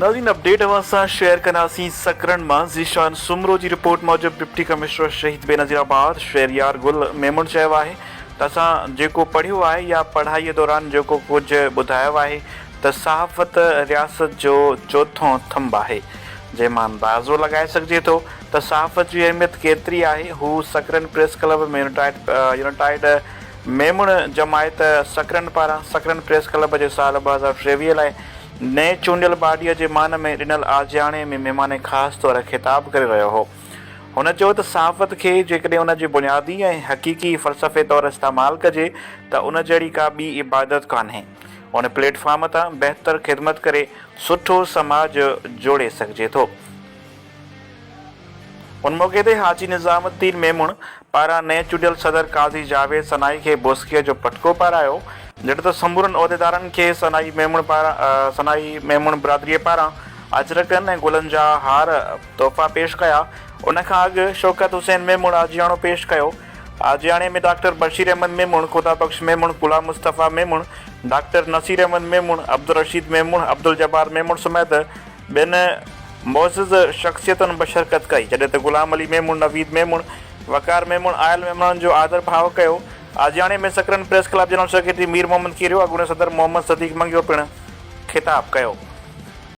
नाज़रीन अपडेट अवां शेयर कंदासीं सकरन मां ज़ीशान सुमरो जी रिपोर्ट मूजिब डिप्टी कमिश्नर शहीद बेनज़ीराबाद शहरयार गुल मेमून चयो आहे त असां जेको पढ़ियो आहे या पढ़ाईअ दौरान जेको कुझु ॿुधायो आहे त सहाफ़त रियासत जो चोथों थंब आहे जंहिंमां अंदाज़ो लॻाए सघिजे थो त सहाफ़त जी अहमियत केतिरी आहे। हू सकरन प्रेस क्लब में यूनाइटेड मेमून जमायत सकरन पारां सकरन प्रेस क्लब जे साल 2023 लाइ नए चूंडियल बाडीअ जे मान में ॾिनल आजियाणे में महिमान ख़ासि तौर ख़िताब करे रहियो हो। हुन चयो त सहाफ़त खे जेकॾहिं उन जे बुनियादी ऐं हक़ीक़ी फ़लसफ़े तौरु इस्तेमालु कजे त उन जहिड़ी का ॿी इबादत कान्हे। उन प्लेटफॉर्म तां बहितर ख़िदमत करे सुठो समाज जोड़े सघिजे थो। उन मौक़े ते हाजी निज़ामुद्दीन मेमून पारां नए चूंडियल सदर काज़ी जावेद सनाई खे बोस्कीअ जो पटको पारायो जॾहिं त समूरनि उहिदेदारनि खे सनाई मेमून बिरादरीअ पारां अजरकनि ऐं गुलनि जा हार तोहफ़ा पेश कया। उन खां अॻु शौकत हुसैन मेमून आजियाणो पेश कयो। आजियाणे में डॉक्टर बशीर अहमद मेमून, खुदा बख्श मेमून, गुलाम मुस्तफ़ा मेमून, डॉक्टर नसीर अहमद मेमून, अब्दुल रशीद मेमून, अब्दुल जब्बार मेमून समेत ॿियनि मोअज़्ज़ज़ शख़्सियतुनि बशरकत कई जॾहिं त गुलाम अली मेमून, नवीद मेमून, वकार मेमून आयल मेमूननि जो आदर भाव कयो। आजियाणे में सकरन press club general secretary Mir Mohammad कीरियो, अॻूणे सदर मोहम्मद सदीक़ मंगियो पिणु ख़िताब कयो।